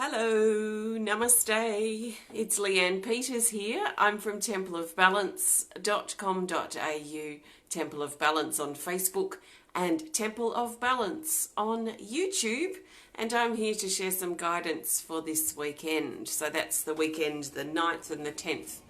Hello, namaste. It's Leanne Peters here. I'm from templeofbalance.com.au, Temple of Balance on Facebook and Temple of Balance on YouTube. And I'm here to share some guidance for this weekend. So that's the weekend, the 9th and the 10th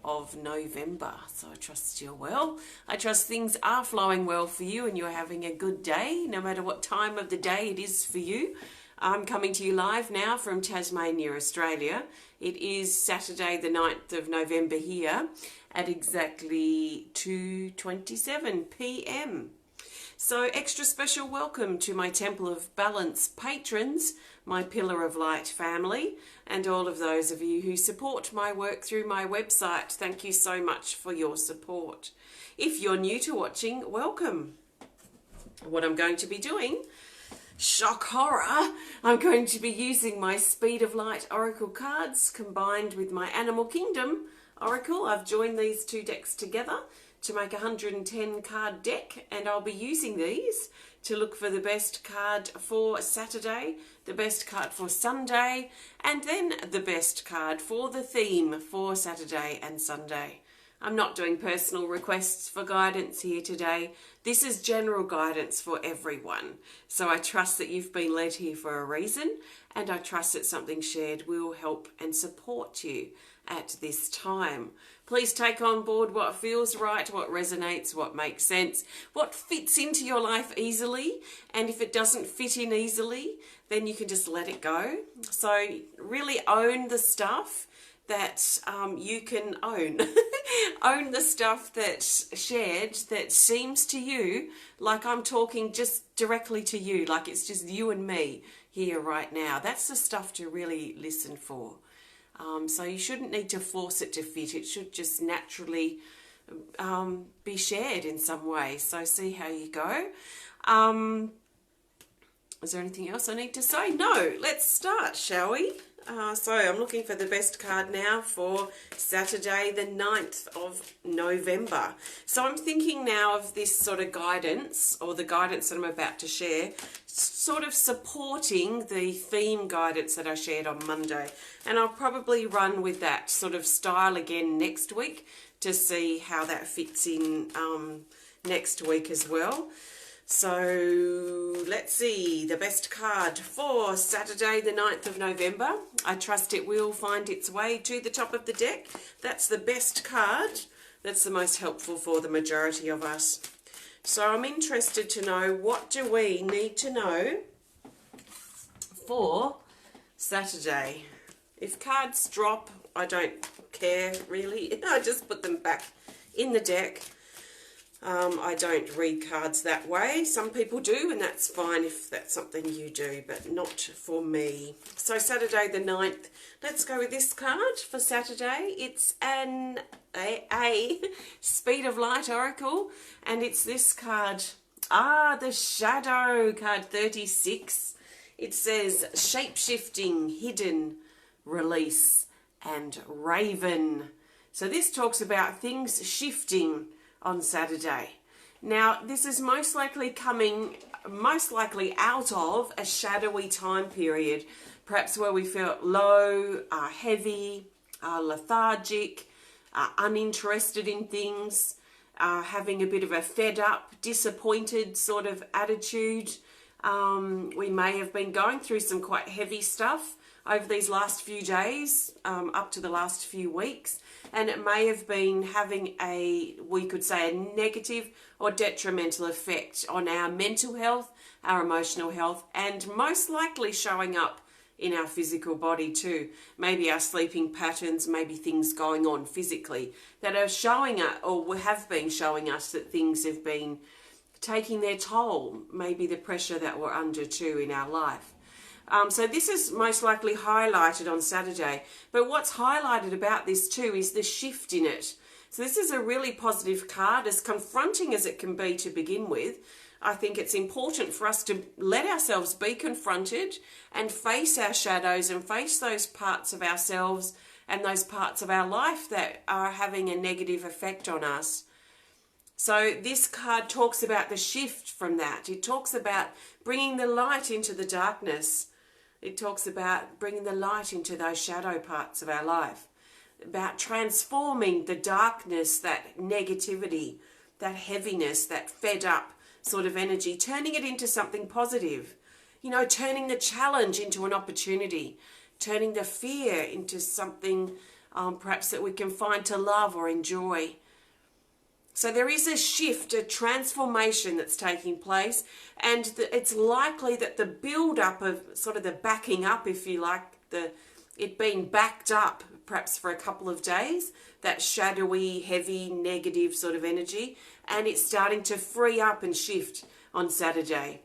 of November. So I trust you're well. I trust things are flowing well for you and you're having a good day, no matter what time of the day it is for you. I'm coming to you live now from Tasmania, Australia. It is Saturday the 9th of November here at exactly 2:27 p.m. So extra special welcome to my Temple of Balance patrons, my Pillar of Light family, and all of those of you who support my work through my website. Thank you so much for your support. If you're new to watching, welcome. What I'm going to be doing, shock horror, I'm going to be using my Speed of Light Oracle cards combined with my Animal Kingdom Oracle. I've joined these two decks together to make a 110 card deck, and I'll be using these to look for the best card for Saturday, the best card for Sunday, and then the best card for the theme for Saturday and Sunday. I'm not doing personal requests for guidance here today. This is general guidance for everyone. So I trust that you've been led here for a reason, and I trust that something shared will help and support you at this time. Please take on board what feels right, what resonates, what makes sense, what fits into your life easily, and if it doesn't fit in easily, then you can just let it go. So really own the stuff that you can own. Own the stuff that's shared that seems to you like I'm talking just directly to you, like it's just you and me here right now. That's the stuff to really listen for. So you shouldn't need to force it to fit. It should just naturally be shared in some way. So see how you go. Is there anything else I need to say? No, let's start, shall we? So I'm looking for the best card now for Saturday the 9th of November. So I'm thinking now of this sort of guidance, or the guidance that I'm about to share, sort of supporting the theme guidance that I shared on Monday. And I'll probably run with that sort of style again next week to see how that fits in next week as well. So let's see, the best card for Saturday the 9th of November. I trust it will find its way to the top of the deck. That's the best card. That's the most helpful for the majority of us. So I'm interested to know, what do we need to know for Saturday? If cards drop, I don't care really. I just put them back in the deck. I don't read cards that way. Some people do, and that's fine if that's something you do, but not for me. So Saturday the 9th, let's go with this card for Saturday. It's a Speed of Light Oracle, and it's this card. The Shadow, card 36. It says shape-shifting, hidden, release, and Raven. So this talks about things shifting on Saturday. Now, this is most likely out of a shadowy time period, perhaps where we felt low, heavy, lethargic, uninterested in things, having a bit of a fed up, disappointed sort of attitude. We may have been going through some quite heavy stuff over these last few days, up to the last few weeks, and it may have been having we could say, a negative or detrimental effect on our mental health, our emotional health, and most likely showing up in our physical body too. Maybe our sleeping patterns, maybe things going on physically that are showing us, or have been showing us, that things have been taking their toll, maybe the pressure that we're under too in our life. So this is most likely highlighted on Saturday. But what's highlighted about this too is the shift in it. So this is a really positive card, as confronting as it can be to begin with. I think it's important for us to let ourselves be confronted and face our shadows and face those parts of ourselves and those parts of our life that are having a negative effect on us. So this card talks about the shift from that. It talks about bringing the light into the darkness. It talks about bringing the light into those shadow parts of our life, about transforming the darkness, that negativity, that heaviness, that fed up sort of energy, turning it into something positive. You know, turning the challenge into an opportunity, turning the fear into something perhaps that we can find to love or enjoy. So there is a shift, a transformation that's taking place, and it's likely that the build-up of sort of the backing up, if you like, it being backed up perhaps for a couple of days, that shadowy, heavy, negative sort of energy, and it's starting to free up and shift on Saturday.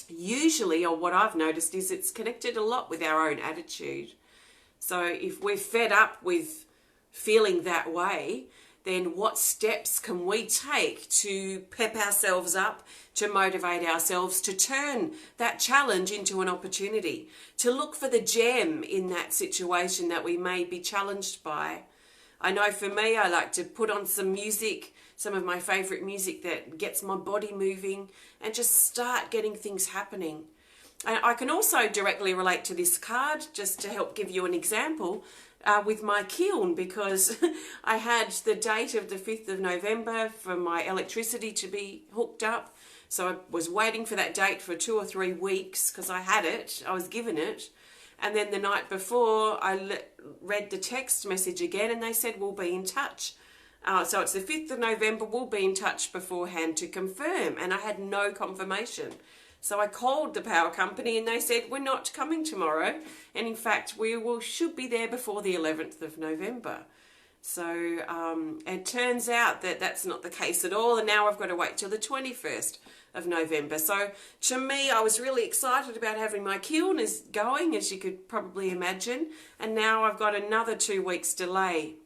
Usually, or what I've noticed, is it's connected a lot with our own attitude. So if we're fed up with feeling that way, then what steps can we take to pep ourselves up, to motivate ourselves, to turn that challenge into an opportunity, to look for the gem in that situation that we may be challenged by? I know for me, I like to put on some music, some of my favourite music that gets my body moving, and just start getting things happening. And I can also directly relate to this card, just to help give you an example, with my kiln, because I had the date of the 5th of November for my electricity to be hooked up. So I was waiting for that date for 2 or 3 weeks because I had it, I was given it. And then the night before, I read the text message again, and they said, we'll be in touch. So it's the 5th of November, we'll be in touch beforehand to confirm. And I had no confirmation. So I called the power company and they said, we're not coming tomorrow. And in fact, should be there before the 11th of November. So it turns out that that's not the case at all. And now I've got to wait till the 21st of November. So to me, I was really excited about having my kiln going, as you could probably imagine. And now I've got another 2 weeks delay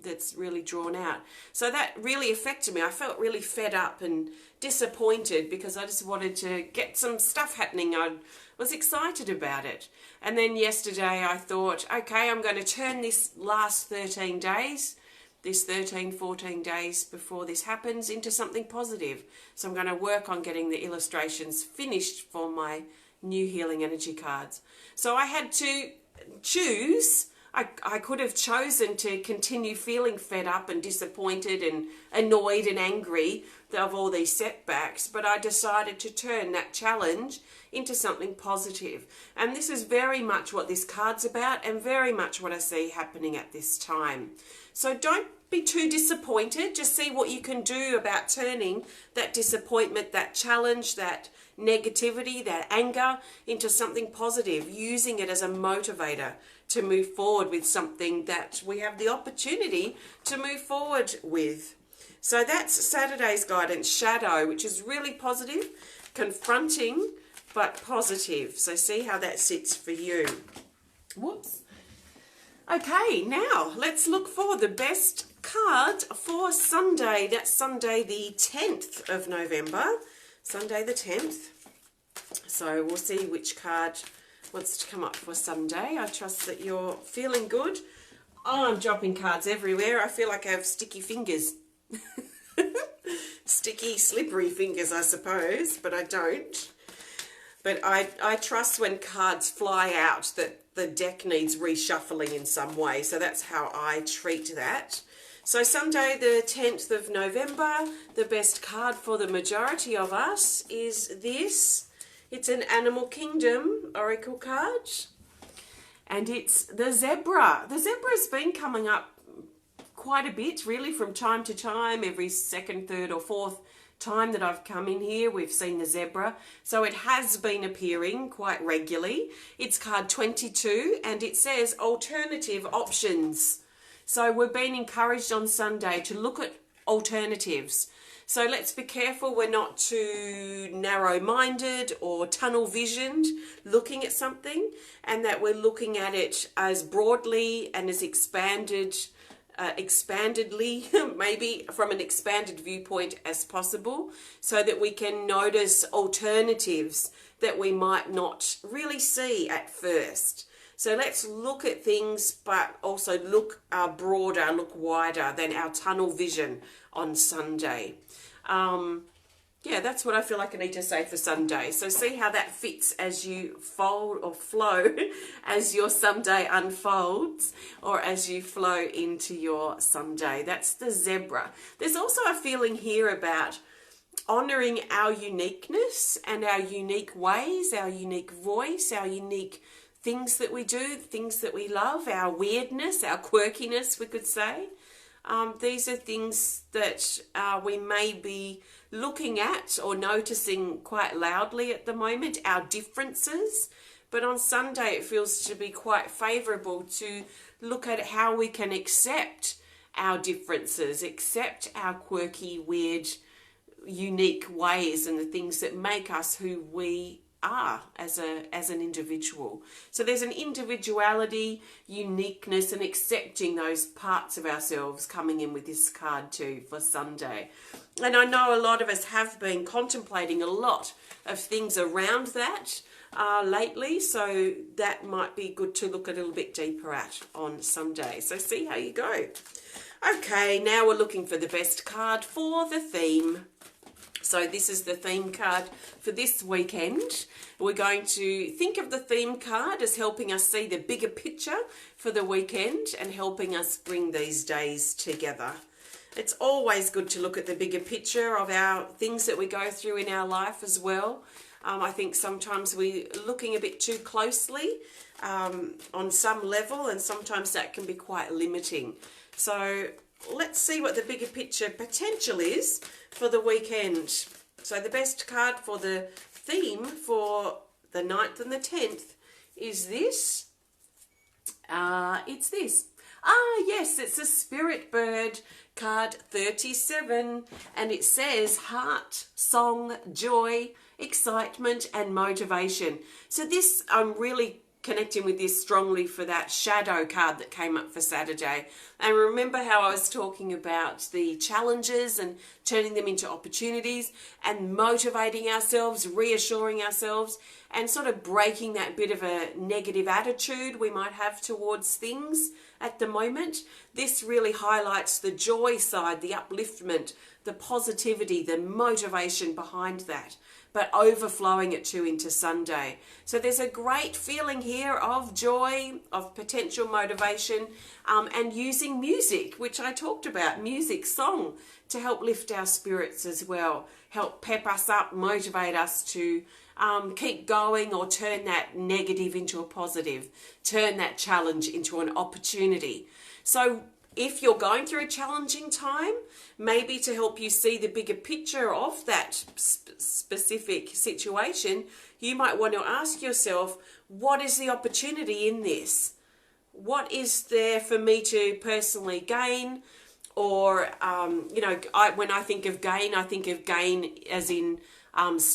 that's really drawn out. So that really affected me. I felt really fed up and disappointed because I just wanted to get some stuff happening. I was excited about it. And then yesterday I thought, okay, I'm going to turn this last 13 days, this 13, 14 days before this happens, into something positive. So I'm going to work on getting the illustrations finished for my new Healing Energy cards. So I had to choose. I could have chosen to continue feeling fed up and disappointed and annoyed and angry of all these setbacks, but I decided to turn that challenge into something positive. And this is very much what this card's about, and very much what I see happening at this time. So don't be too disappointed. Just see what you can do about turning that disappointment, that challenge, that negativity, that anger into something positive, using it as a motivator to move forward with something that we have the opportunity to move forward with. So that's Saturday's guidance, Shadow, which is really positive, confronting, but positive. So see how that sits for you. Whoops. Okay, now let's look for the best card for Sunday. That's Sunday the 10th of November. Sunday the 10th. So we'll see which card wants to come up for Sunday. I trust that you're feeling good. Oh, I'm dropping cards everywhere. I feel like I have sticky fingers. Sticky, slippery fingers, I suppose, but I don't. But I trust when cards fly out that the deck needs reshuffling in some way. So that's how I treat that. So Sunday the 10th of November, the best card for the majority of us is this. It's an Animal Kingdom Oracle card, and it's the zebra. The zebra's been coming up quite a bit, really, from time to time. Every second, third or fourth time that I've come in here, we've seen the zebra. So it has been appearing quite regularly. It's card 22, and it says alternative options. So we're being encouraged on Sunday to look at alternatives. So let's be careful we're not too narrow-minded or tunnel-visioned looking at something, and that we're looking at it as broadly and as expandedly, maybe from an expanded viewpoint as possible, so that we can notice alternatives that we might not really see at first. So let's look at things, but also look broader, look wider than our tunnel vision on Sunday. Yeah, that's what I feel like I need to say for Sunday. So see how that fits as you fold or flow as your Sunday unfolds, or as you flow into your Sunday. That's the zebra. There's also a feeling here about honouring our uniqueness and our unique ways, our unique voice, our unique things that we do, things that we love, our weirdness, our quirkiness, we could say. These are things that we may be looking at or noticing quite loudly at the moment, our differences. But on Sunday, it feels to be quite favourable to look at how we can accept our differences, accept our quirky, weird, unique ways and the things that make us who we are as an individual. So there's an individuality, uniqueness, and accepting those parts of ourselves coming in with this card too for Sunday. And I know a lot of us have been contemplating a lot of things around that lately, so that might be good to look a little bit deeper at on Sunday. So see how you go. Okay, now we're looking for the best card for the theme. So this is the theme card for this weekend. We're going to think of the theme card as helping us see the bigger picture for the weekend and helping us bring these days together. It's always good to look at the bigger picture of our things that we go through in our life as well. I think sometimes we're looking a bit too closely on some level, and sometimes that can be quite limiting. So let's see what the bigger picture potential is for the weekend. So the best card for the theme for the 9th and the 10th is this. It's this. Yes, it's a Spirit Bird card 37, and it says heart, song, joy, excitement and motivation. So this, I'm really connecting with this strongly for that shadow card that came up for Saturday. And remember how I was talking about the challenges and turning them into opportunities and motivating ourselves, reassuring ourselves, and sort of breaking that bit of a negative attitude we might have towards things at the moment. This really highlights the joy side, the upliftment, the positivity, the motivation behind that, but overflowing it too into Sunday. So there's a great feeling here of joy, of potential motivation, and using music, which I talked about, music, song, to help lift our spirits as well, help pep us up, motivate us to keep going, or turn that negative into a positive, turn that challenge into an opportunity. So if you're going through a challenging time, maybe to help you see the bigger picture of that specific situation, you might want to ask yourself, what is the opportunity in this? What is there for me to personally gain? Or, when I think of gain as in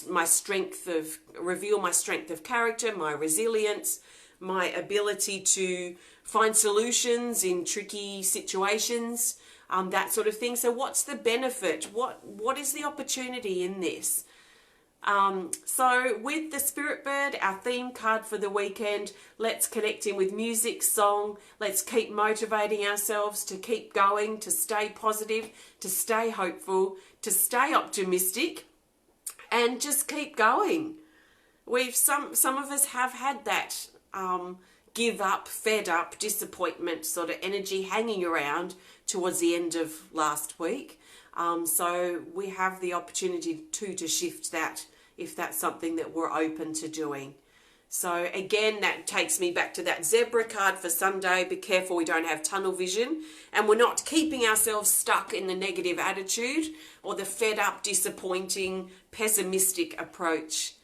my strength of, reveal my strength of character, my resilience, my ability to find solutions in tricky situations, that sort of thing. So what's the benefit? What is the opportunity in this? So with the Spirit Bird, our theme card for the weekend, let's connect in with music, song. Let's keep motivating ourselves to keep going, to stay positive, to stay hopeful, to stay optimistic, and just keep going. Some of us have had that give up, fed up, disappointment sort of energy hanging around towards the end of last week. So we have the opportunity to shift that if that's something that we're open to doing. So again, that takes me back to that zebra card for Sunday. Be careful we don't have tunnel vision and we're not keeping ourselves stuck in the negative attitude or the fed up, disappointing, pessimistic approach.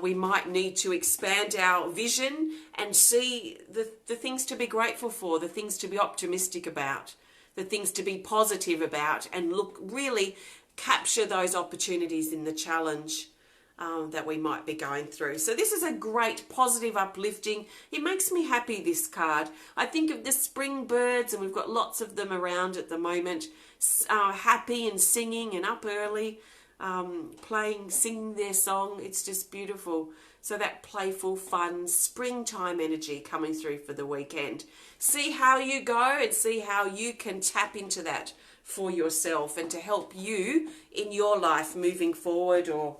We might need to expand our vision and see the things to be grateful for, the things to be optimistic about, the things to be positive about, and really capture those opportunities in the challenge that we might be going through. So this is a great positive uplifting. It makes me happy, this card. I think of the spring birds, and we've got lots of them around at the moment, happy and singing and up early, singing their song. It's just beautiful. So that playful, fun, springtime energy coming through for the weekend. See how you go and see how you can tap into that for yourself and to help you in your life moving forward or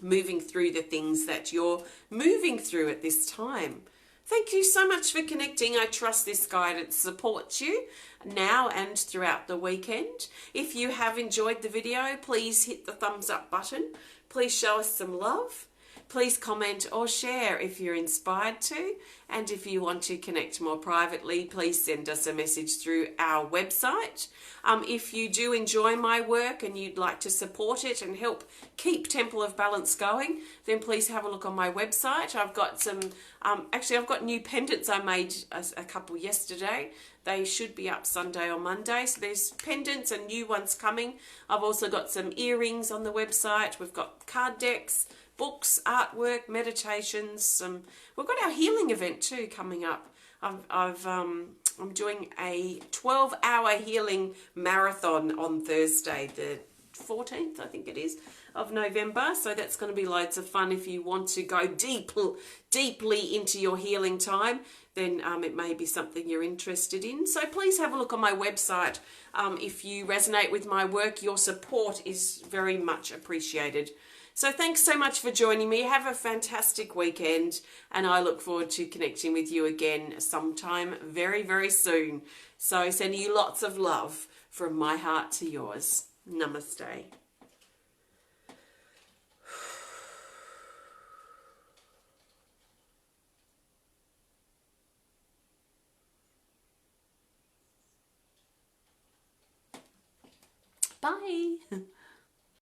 moving through the things that you're moving through at this time. Thank you so much for connecting. I trust this guidance supports you now and throughout the weekend. If you have enjoyed the video, please hit the thumbs up button. Please show us some love. Please comment or share if you're inspired to. And if you want to connect more privately, please send us a message through our website. If you do enjoy my work and you'd like to support it and help keep Temple of Balance going, then please have a look on my website. I've got some, actually I've got new pendants I made a couple yesterday. They should be up Sunday or Monday. So there's pendants and new ones coming. I've also got some earrings on the website. We've got card decks, books, artwork, meditations. We've got our healing event too coming up. I'm doing a 12-hour healing marathon on Thursday, the 14th, I think it is, of November. So that's going to be loads of fun. If you want to go deeply into your healing time, then it may be something you're interested in. So please have a look on my website. If you resonate with my work, your support is very much appreciated. So thanks so much for joining me. Have a fantastic weekend, and I look forward to connecting with you again sometime very, very soon. So sending you lots of love from my heart to yours. Namaste. Bye.